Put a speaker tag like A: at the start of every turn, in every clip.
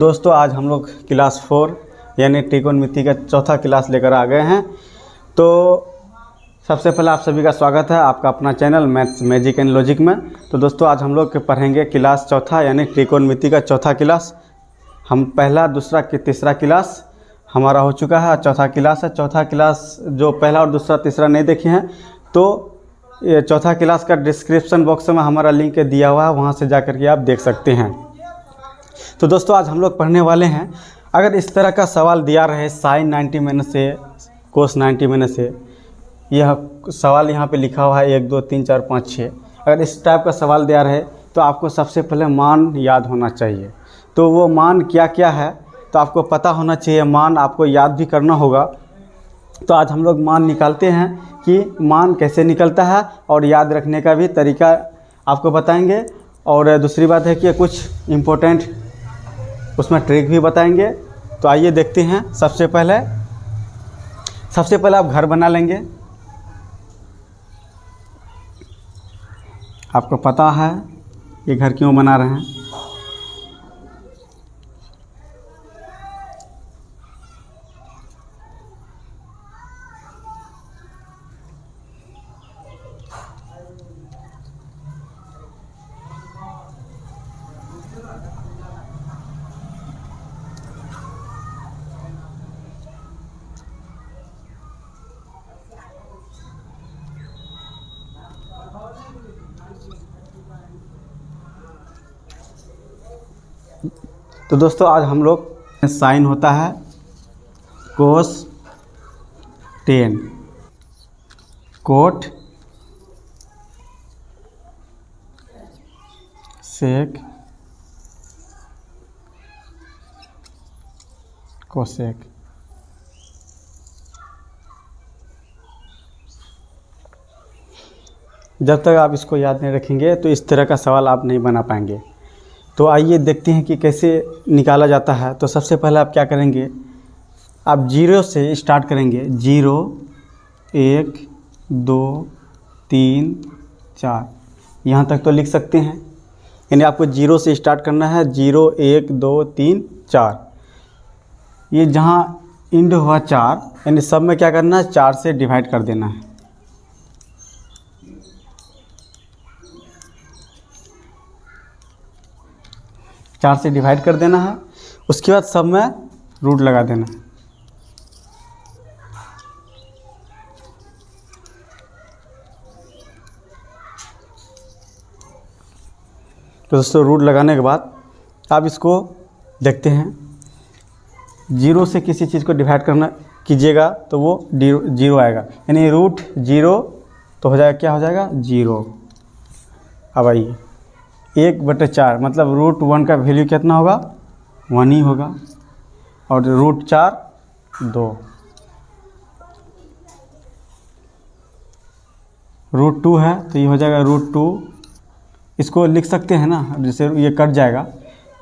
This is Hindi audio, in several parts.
A: दोस्तों आज हम लोग क्लास 4 यानी त्रिकोणमिति का चौथा क्लास लेकर आ गए हैं। तो सबसे पहले आप सभी का स्वागत है आपका अपना channel maths magic and logic में। तो दोस्तों आज हम लोग पढ़ेंगे क्लास चौथा यानी त्रिकोणमिति का चौथा क्लास। हम पहला दूसरा तीसरा क्लास हमारा हो चुका है, चौथा क्लास है। चौथा क्लास जो पहला और दूसरा तीसरा नहीं देखे हैं तो ये चौथा क्लास का डिस्क्रिप्शन बॉक्स में हमारा लिंक दिया हुआ है, वहाँ से जा कर के आप देख सकते हैं। तो दोस्तों आज हम लोग पढ़ने वाले हैं, अगर इस तरह का सवाल दिया रहे साइन 90 माइनस से कोस 90 माइनस से, यह सवाल यहाँ पे लिखा हुआ है 1 2 3 4 5 6, अगर इस टाइप का सवाल दिया रहे तो आपको सबसे पहले मान याद होना चाहिए। तो वो मान क्या क्या है तो आपको पता होना चाहिए, मान आपको याद भी करना होगा। तो आज हम लोग मान निकालते हैं कि मान कैसे निकलता है और याद रखने का भी तरीका आपको बताएंगे। और दूसरी बात है कि कुछ इम्पोर्टेंट उसमें ट्रिक भी बताएंगे। तो आइए देखते हैं। सबसे पहले आप घर बना लेंगे। आपको पता है ये घर क्यों बना रहे हैं। तो दोस्तों आज हम लोग साइन होता है कोस 10, कोट सेक कोसेक। जब तक आप इसको याद नहीं रखेंगे तो इस तरह का सवाल आप नहीं बना पाएंगे। तो आइए देखते हैं कि कैसे निकाला जाता है। तो सबसे पहले आप क्या करेंगे, आप 0 से स्टार्ट करेंगे। 0 1 2 3 4 यहाँ तक तो लिख सकते हैं, यानी आपको 0 से स्टार्ट करना है। 0 1 2 3 4, ये जहाँ इंड हुआ 4, यानी सब में क्या करना है 4 से डिवाइड कर देना है। चार से डिवाइड कर देना है। उसके बाद सब में रूट लगा देना है। तो दोस्तों रूट लगाने के बाद आप इसको देखते हैं। 0 से किसी चीज़ को डिवाइड करना कीजिएगा तो वो 0 आएगा, यानी रूट 0 तो हो जाएगा, क्या हो जाएगा 0। अब आइए 1/4 मतलब रूट 1 का वैल्यू कितना होगा 1 ही होगा, और रूट 4 2, रूट 2 है तो ये हो जाएगा रूट 2। इसको लिख सकते हैं ना, जैसे ये कट जाएगा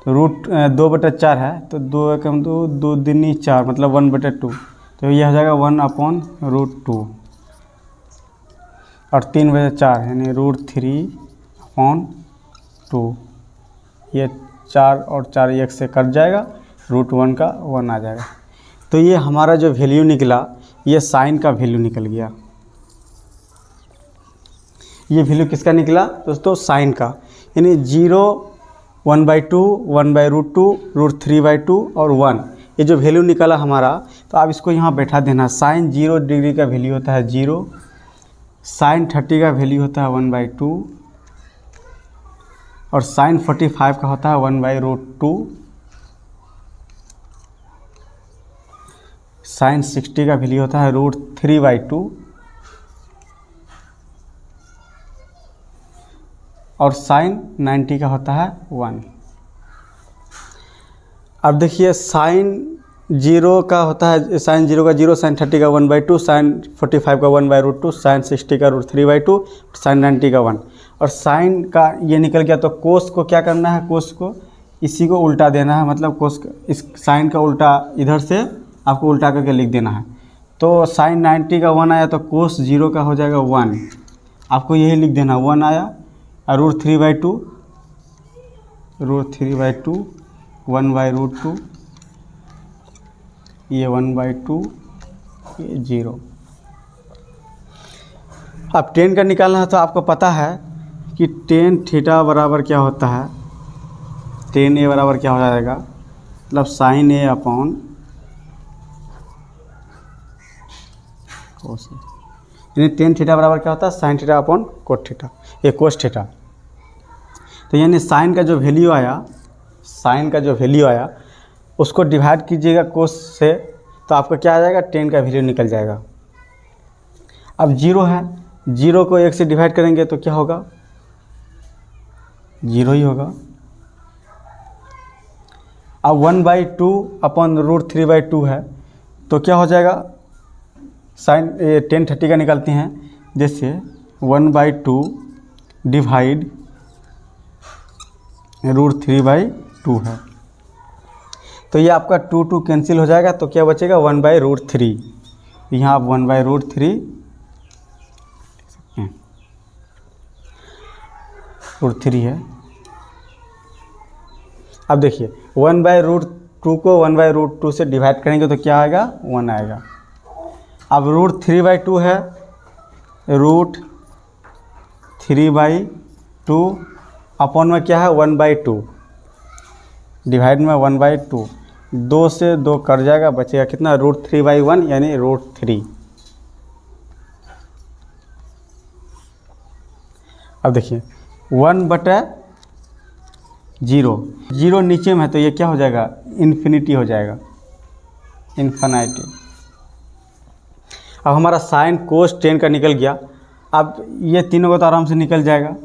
A: तो रूट 2/4 है तो 2 कम 2 2 दूनी 4 मतलब 1/2, तो ये हो जाएगा 1/√2, और 3/4 यानी रूट 3/2। ये 4 और 4 1 से कट जाएगा, रूट 1 का 1 आ जाएगा। तो ये हमारा जो वैल्यू निकला ये साइन का वैल्यू निकल गया। ये वैल्यू किसका निकला दोस्तों, साइन का। यानी 0 1/2 1/√2 रूट 3/2 और 1, ये जो वैल्यू निकला हमारा, तो आप इसको यहाँ बैठा देना। साइन 0 डिग्री का वैल्यू होता है 0, साइन 30 का वैल्यू होता है 1/2, और साइन 45 का होता है 1/√2, साइन 60 का वैल्यू होता है रूट 3/2, और साइन 90 का होता है 1। अब देखिए साइन 0 का होता है, साइन 0 का 0, साइन 30 का 1/2, साइन 45 का 1/√2, साइन 60 का रूट 3/2, साइन 90 का 1, और साइन का ये निकल गया। तो कोस को क्या करना है, कोस को इसी को उल्टा देना है, मतलब कोस इस साइन का उल्टा इधर से आपको उल्टा करके लिख देना है। तो साइन 90 का 1 आया तो कोस 0 का हो जाएगा 1, आपको यही लिख देना 1 आया, और रूट 3/2 1/√2, ये 1/2, ये 0। अब tan का निकालना है तो आपको पता है कि tan थीटा बराबर क्या होता है, tan A बराबर क्या हो जाएगा, मतलब sin A अपॉन कोस, यानी tan थीटा बराबर क्या होता है, sin theta upon cos theta, ये कोस थीटा। तो यानी साइन का जो वैल्यू आया, उसको डिवाइड कीजिएगा कोस से, तो आपका क्या आ जाएगा, tan का वैल्यू निकल जाएगा। अब 0 है, 0 को 1 से डिवाइड करेंगे तो क्या होगा, 0 ही होगा। अब 1/2 अपॉन √3/2 है, तो क्या हो जाएगा, साइन tan 30 का निकालते हैं, जैसे 1/2 डिवाइड √3/2 है, तो ये आपका 2 कैंसिल हो जाएगा, तो क्या बचेगा, 1/√3। यहाँ आप 1/√3 √3 है। अब देखिए 1/√2 को 1/√2 से डिवाइड करेंगे तो क्या आएगा, 1 आएगा। अब √3/2 है, √3/2 अपॉन में क्या है, 1/2, डिवाइड में 1/2, 2 से 2 कट जाएगा, बचेगा कितना, √3/1 यानी √3। अब देखिए 1/0 नीचे में है, तो ये क्या हो जाएगा, इन्फिनिटी हो जाएगा, इन्फिनिटी। अब हमारा साइन कोस tan का निकल गया। अब ये तीनों को तो आराम से निकल जाएगा,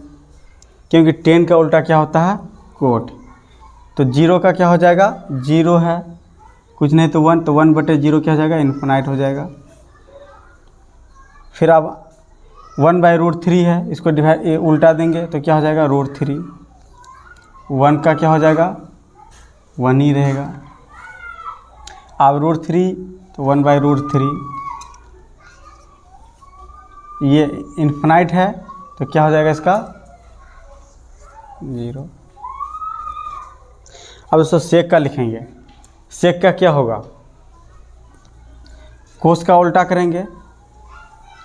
A: क्योंकि tan का उल्टा क्या होता है, कोट। तो 0 का क्या हो जाएगा, 0 है, कुछ नहीं तो 1, तो 1/0 क्या हो जाएगा, इन्फिनाइट हो जाएगा। फिर अब 1/√3 है, इसको डिवाइड उल्टा देंगे तो क्या हो जाएगा, √3। 1 का क्या हो जाएगा, 1 ही रहेगा। अब √3 तो 1/√3, ये इन्फिनाइट है, तो क्या हो जाएगा इसका, 0। अब इसको सेक का लिखेंगे, सेक का क्या होगा, कोस का उल्टा करेंगे,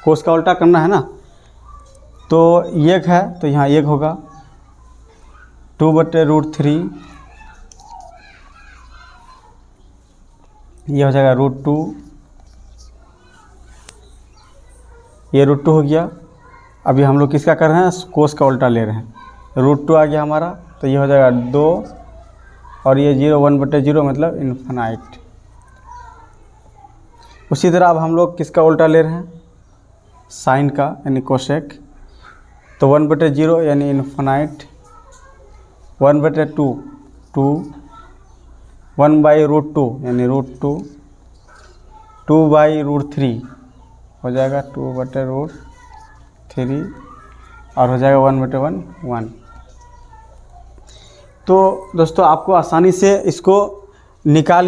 A: कोस का उल्टा करना है ना, तो 1 है तो यहाँ 1 होगा, 2/√3, ये हो जाएगा √2, ये √2 हो गया। अभी हम लोग किसका कर रहे हैं, कोस का उल्टा ले रहे हैं, √2 आ गया हमारा, तो ये हो जाएगा 2, और ये 0, 1/0 मतलब इन्फिनाइट। उसी तरह अब हम लोग किसका उल्टा ले रहे हैं, साइन का यानी कोसेक, तो 1/0 यानी इन्फिनाइट, 1/2 2, 1/√2 यानी √2, 2/√3 हो जाएगा 2/√3, और हो जाएगा 1/1 1। तो दोस्तों आपको आसानी से इसको निकाल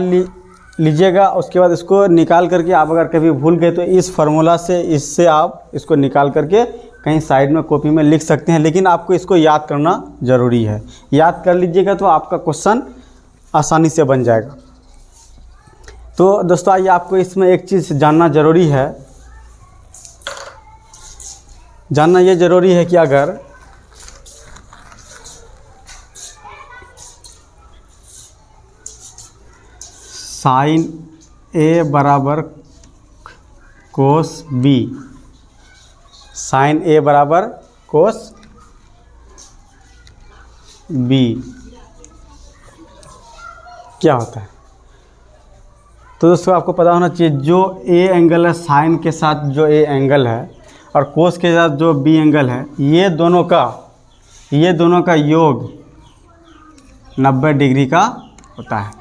A: लीजिएगा। उसके बाद इसको निकाल करके आप अगर कभी भूल गए तो इस फार्मूला से, इससे आप इसको निकाल करके कहीं साइड में कॉपी में लिख सकते हैं, लेकिन आपको इसको याद करना ज़रूरी है। याद कर लीजिएगा तो आपका क्वेश्चन आसानी से बन जाएगा। तो दोस्तों आइए, आपको इसमें एक चीज़ जानना ज़रूरी है, जानना ये ज़रूरी है कि अगर साइन ए बराबर कोस बी, साइन ए बराबर कोस बी क्या होता है, तो दोस्तों आपको पता होना चाहिए, जो ए एंगल है साइन के साथ जो ए एंगल है और कोस के साथ जो बी एंगल है, ये दोनों का योग 90 डिग्री का होता है।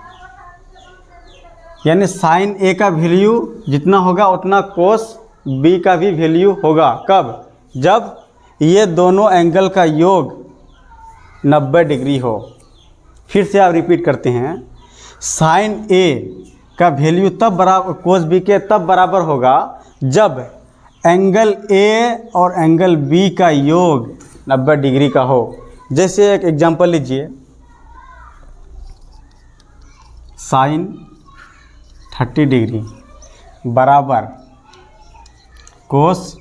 A: यानी साइन ए का वैल्यू जितना होगा उतना कोस बी का भी वैल्यू होगा। कब? जब ये दोनों एंगल का योग 90 डिग्री हो। फिर से आप रिपीट करते हैं, साइन ए का वैल्यू तब बराबर कोस बी के तब बराबर होगा जब एंगल ए और एंगल बी का योग 90 डिग्री का हो। जैसे एक एग्जांपल लीजिए, साइन 30 डिग्री बराबर कोस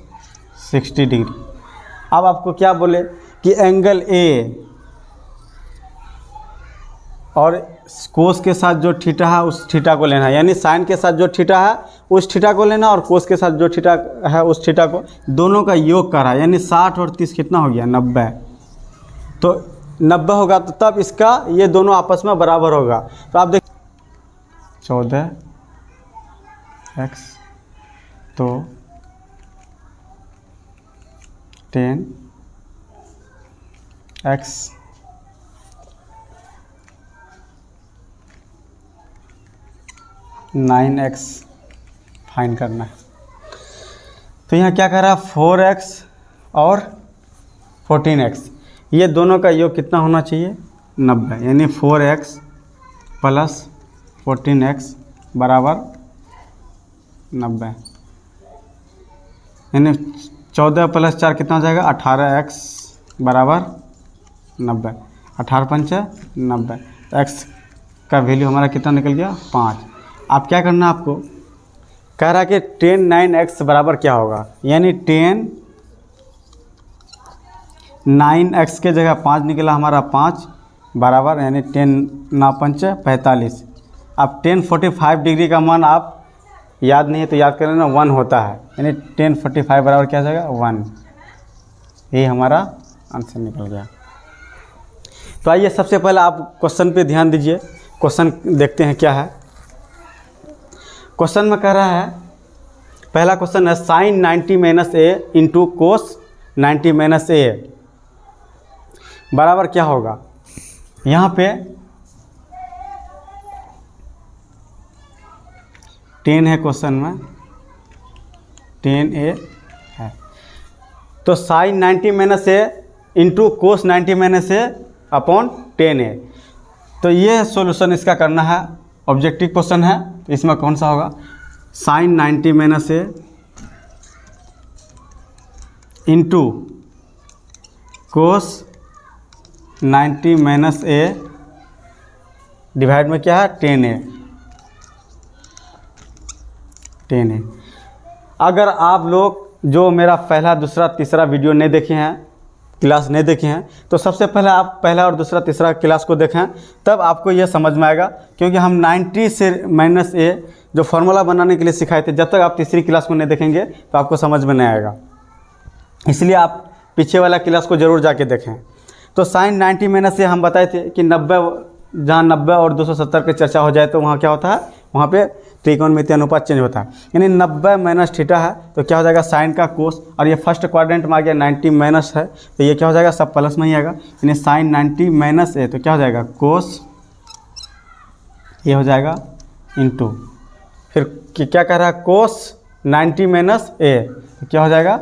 A: 60 डिग्री। अब आपको क्या बोले कि एंगल ए और कोस के साथ जो थीटा है उस थीटा को लेना है, यानी साइन के साथ जो थीटा है उस थीटा को लेना और कोस के साथ जो थीटा है उस थीटा को, दोनों का योग करा, यानी 60 और 30 कितना हो गया 90। तो 90 होगा तो तब इसका ये दोनों आपस में बराबर होगा। तो आप देख 14x तो 10x नाइन एक्स फाइंड करना है। तो यहाँ क्या कर रहा है 4x और 14x, ये दोनों का योग कितना होना चाहिए 90, यानी 4x प्लस 14x बराबर 90, यानी 14 प्लस 4 कितना हो जाएगा 18x बराबर 90, 18 पंच 90, तो x का वैल्यू हमारा कितना निकल गया 5। आप क्या करना है, आपको कह रहा है कि 10 9x बराबर क्या होगा, यानी 10 9x के जगह 5 निकला हमारा 5 बराबर, यानी 10 9 पंच 45। अब 10 45 डिग्री का मान आप याद नहीं है तो याद कर लेना 1 होता है, यानी 10 45 बराबर क्या हो जाएगा 1। ये हमारा आंसर निकल गया। तो आइए सबसे पहले आप क्वेश्चन पे ध्यान दीजिए, क्वेश्चन देखते हैं क्या है। क्वेश्चन में कह रहा है, पहला क्वेश्चन है साइन 90 माइनस ए इंटू कोस 90 माइनस ए बराबर क्या होगा। यहाँ पे 10 है क्वेश्चन में, 10a है, तो साइन 90 माइनस ए इंटू कोस 90 माइनस ए अपॉन 10a। तो ये सॉल्यूशन इसका करना है, ऑब्जेक्टिव क्वेश्चन है, तो इसमें कौन सा होगा साइन 90 माइनस ए इंटू कोस 90 माइनस ए डिवाइड में क्या है 10a। अगर आप लोग जो मेरा पहला दूसरा तीसरा वीडियो नहीं देखे हैं, क्लास नहीं देखे हैं, तो सबसे पहले आप पहला और दूसरा तीसरा क्लास को देखें, तब आपको यह समझ में आएगा। क्योंकि हम 90 से माइनस ए जो फार्मूला बनाने के लिए सिखाए थे, जब तक आप तीसरी क्लास को नहीं देखेंगे तो आपको समझ में नहीं आएगा, इसलिए आप पीछे वाला क्लास को ज़रूर जाके देखें। तो साइन 90 माइनस ए हम बताए थे कि 90, जहाँ 90 और 270 की चर्चा हो जाए तो वहाँ क्या होता है, वहाँ पे त्रिकोणमितीय अनुपात चेंज होता है, यानी 90 माइनस थीटा है तो क्या हो जाएगा साइन का कोस, और ये फर्स्ट क्वाड्रेंट में आ गया 90 माइनस है तो ये क्या हो जाएगा सब प्लस में ही आएगा, यानी साइन 90 माइनस ए तो क्या हो जाएगा कोस, ये हो जाएगा इंटू, फिर क्या कह रहा है कोस 90 माइनस ए तो क्या हो जाएगा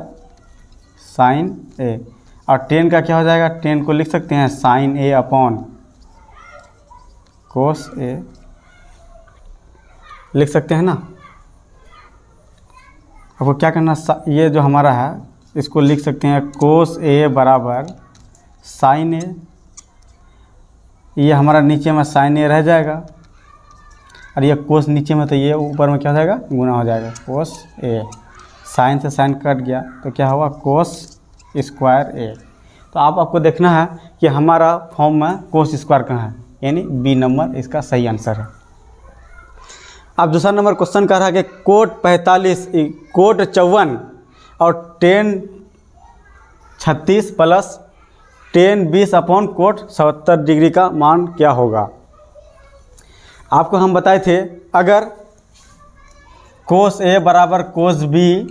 A: साइन ए, और 10 का क्या हो जाएगा 10 को लिख सकते हैं साइन ए अपॉन कोस ए, लिख सकते हैं ना। आपको क्या करना, ये जो हमारा है इसको लिख सकते हैं कोस ए बराबर साइन ए, ये हमारा नीचे में साइन ए रह जाएगा, और ये कोस नीचे में तो ये ऊपर में क्या हो जाएगा गुना हो जाएगा कोस ए, साइन से साइन कट गया तो क्या हुआ कोस स्क्वायर ए। तो आपको देखना है कि हमारा फॉर्म में कोस स्क्वायर कहाँ है, यानी बी नंबर इसका सही आंसर है। अब दूसरा नंबर क्वेश्चन कर रहा है कि कोट 45 कोट 54 और 10 36 प्लस 10 20 अपॉन कोट 70 डिग्री का मान क्या होगा। आपको हम बताए थे अगर कोस ए बराबर कोस बी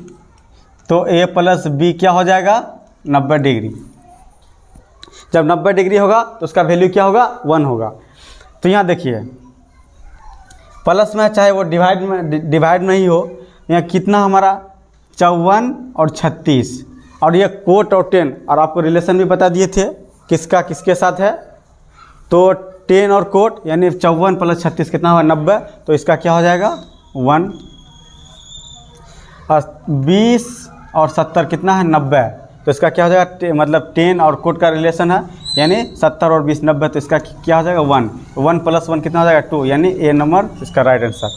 A: तो ए प्लस बी क्या हो जाएगा 90 डिग्री। जब 90 डिग्री होगा तो उसका वैल्यू क्या होगा 1 होगा। तो यहाँ देखिए प्लस में चाहे वो डिवाइड में ही हो, यहाँ कितना हमारा 54 और 36, और ये कोट और 10, और आपको रिलेशन भी बता दिए थे किसका किसके साथ है, तो 10 और कोट यानी 54 प्लस 36 कितना हुआ 90, तो इसका क्या हो जाएगा 1, और 20 और 70 कितना है 90, तो इसका क्या हो जाएगा मतलब 10 और कोट का रिलेशन है यानी 70 और 20 90, तो इसका क्या हो जाएगा 1। 1 + 1 कितना हो जाएगा 2, यानी ए नंबर इसका राइट आंसर।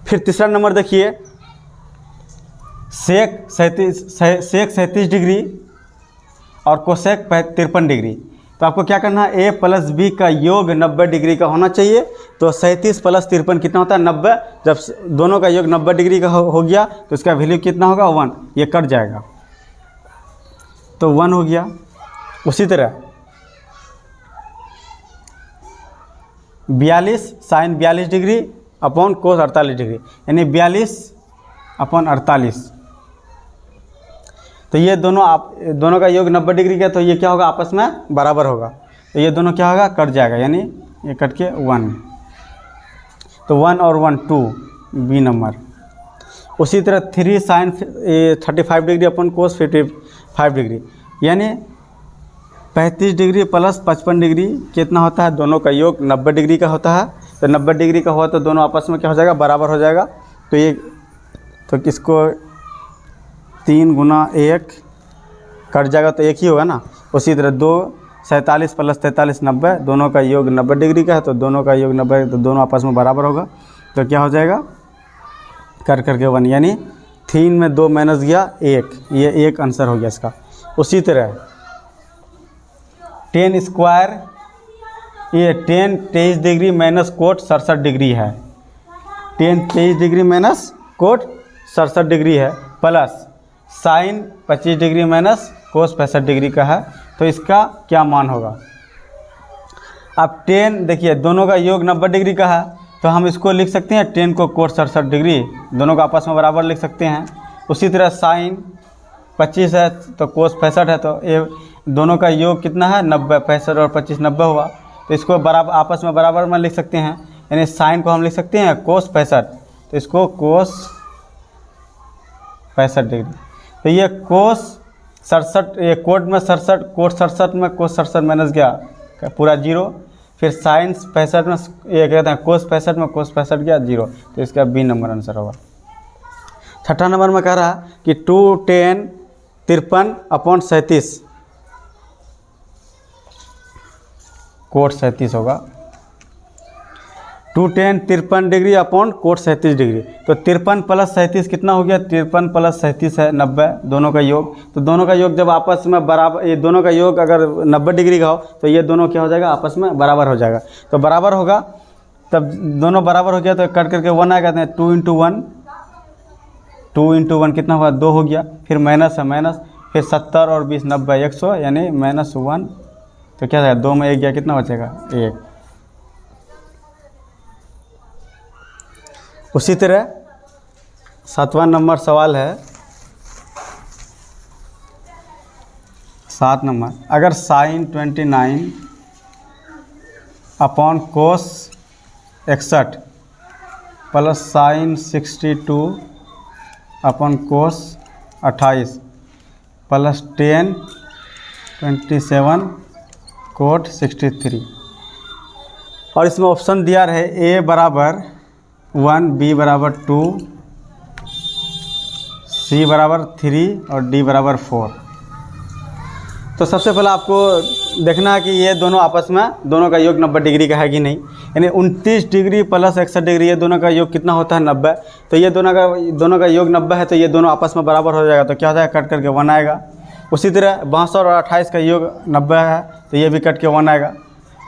A: फिर तीसरा नंबर देखिए, सेक 37 डिग्री और कोसेक 53 डिग्री। तो आपको क्या करना है, ए प्लस बी का योग 90 डिग्री का होना चाहिए। तो 37 + 53 कितना होता है 90। जब दोनों का योग 90 डिग्री का हो गया तो इसका वैल्यू कितना होगा 1, ये कट जाएगा तो 1 हो गया। उसी तरह 42 sin 42 डिग्री अपॉन कोस 48 डिग्री, यानी 42/48। तो ये दोनों का योग 90 डिग्री का, तो ये क्या होगा आपस में बराबर होगा। तो ये दोनों क्या होगा कट जाएगा, यानी ये कट के 1। तो 1 और 1 2 बी नंबर। उसी तरह 3 sin 35 डिग्री अपॉन कोस 55 डिग्री, यानी 35 डिग्री प्लस 55 डिग्री कितना होता है, दोनों का योग 90 डिग्री का होता है। तो 90 डिग्री का हुआ तो दोनों आपस में क्या हो जाएगा बराबर हो जाएगा। तो ये तो किसको 3 × 1 कट जाएगा तो एक ही होगा ना। उसी तरह 2 47 + 43 90, दोनों का योग 90 डिग्री का है, तो दोनों का योग 90, तो दोनों आपस में बराबर होगा। तो क्या हो जाएगा कर करके 1, यानी 3 में 2 माइनस गया 1, ये 1 आंसर हो गया इसका। उसी तरह 10 स्क्वायर, ये 10 23 डिग्री माइनस कोट 67 डिग्री है। 10 23 डिग्री माइनस कोट 67 डिग्री है, plus sign 25 degree minus cos 65 degree का है। तो इसका क्या मान होगा। अब 10 देखिए दोनों का योग 90 डिग्री का है, तो हम इसको लिख सकते हैं 10 को कोट 67 डिग्री, दोनों का आपस में बराबर लिख सकते हैं। उसी तरह साइन 25 है तो कोस 65 है, तो ये दोनों का योग कितना है 90, 65 और 25 90 हुआ। तो इसको बराबर आपस में बराबर में लिख सकते हैं, यानी साइन को हम लिख सकते हैं कोस 65, तो इसको कोस 65 डिग्री। तो ये कोस 67, ये कोट में 67, कोट 67 में कोस 67 माइनस गया पूरा 0। फिर साइन 65 में ये कहते हैं कोस 65 में कोस 65 गया 0, तो इसका बी नंबर आंसर होगा। छठा नंबर में कह रहा है कि 210 53/37 कोट 37 होगा। 210 53 डिग्री अपॉन कोट 37 डिग्री, तो 53 + 37 कितना हो गया, 53 + 37 है 90, दोनों का योग। तो दोनों का योग जब आपस में बराबर, ये दोनों का योग अगर 90 डिग्री का हो तो ये दोनों क्या हो जाएगा आपस में बराबर हो जाएगा। तो बराबर होगा, तब दोनों बराबर हो गया तो कट करके 1 आएगा, 2 × 1, 2 × 1 कितना हुआ 2 हो गया। फिर माइनस है माइनस, फिर 70 और 20 90 100, यानी -1। तो क्या है 2 में 1 गया, कितना बचेगा 1। उसी तरह 7वां नंबर सवाल है, 7 नंबर, अगर sine 29 upon cos 61 plus sine 62 upon cos 28 plus 10 27 cot 63, और इसमें ऑप्शन दिया रहे ए बराबर 1, बी बराबर 2, सी बराबर 3 और डी बराबर 4। तो सबसे पहले आपको देखना है कि ये दोनों आपस में, दोनों का योग 90 डिग्री का है कि नहीं, यानी 29 डिग्री प्लस 61 डिग्री, ये दोनों का योग कितना होता है 90। तो ये दोनों का योग 90 है, तो ये दोनों आपस में बराबर हो जाएगा। तो क्या हो जाएगा कट करके 1 आएगा। उसी तरह 62 और 28 का योग 90 है, तो ये भी कट के 1 आएगा।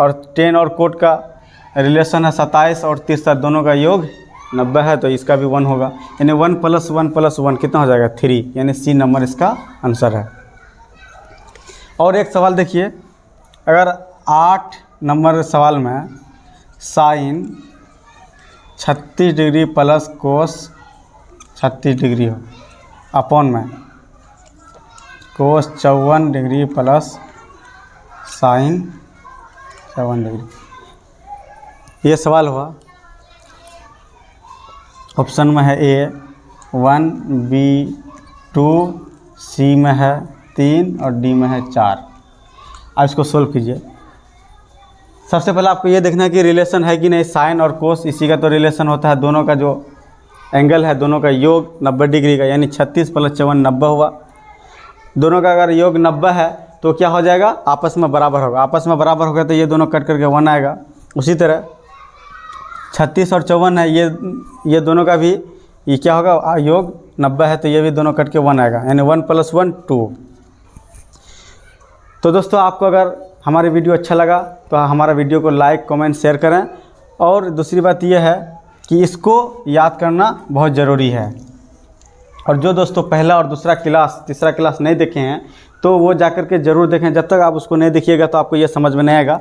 A: और 10 और कोट का रिलेशन है 27 और 63, दोनों का योग 90 है, तो इसका भी 1 होगा, यानी 1 + 1 + 1 कितना हो जाएगा 3, यानी सी नंबर इसका आंसर है। और एक सवाल देखिए, अगर 8 नंबर सवाल में sine 36 degree plus cos 36 degree हो अपॉन में cos 54 degree plus sine 54 degree, ये सवाल हुआ। ऑप्शन में है ए 1, बी 2, सी में है 3 और डी में है 4। अब इसको सोल्व कीजिए। सबसे पहले आपको ये देखना है कि रिलेशन है कि नहीं, साइन और कोस इसी का तो रिलेशन होता है, दोनों का जो एंगल है दोनों का योग 90 डिग्री का, यानी 36 + 54 90 हुआ। दोनों का अगर योग 90 है तो क्या हो जाएगा, आपस में बराबर होगा। आपस में बराबर होगा तो ये दोनों कट करके 1 आएगा। उसी तरह 36 और 54 है, ये दोनों का भी ये क्या होगा, योग 90 है, तो ये भी दोनों कट के 1 आएगा, यानी 1 + 1 2। तो दोस्तों आपको अगर हमारी वीडियो अच्छा लगा तो हमारा वीडियो को लाइक कमेंट शेयर करें। और दूसरी बात यह है कि इसको याद करना बहुत ज़रूरी है। और जो दोस्तों पहला और दूसरा क्लास तीसरा क्लास नहीं देखे हैं तो वो जाकर के ज़रूर देखें। जब तक आप उसको नहीं देखिएगा तो आपको ये समझ में नहीं आएगा।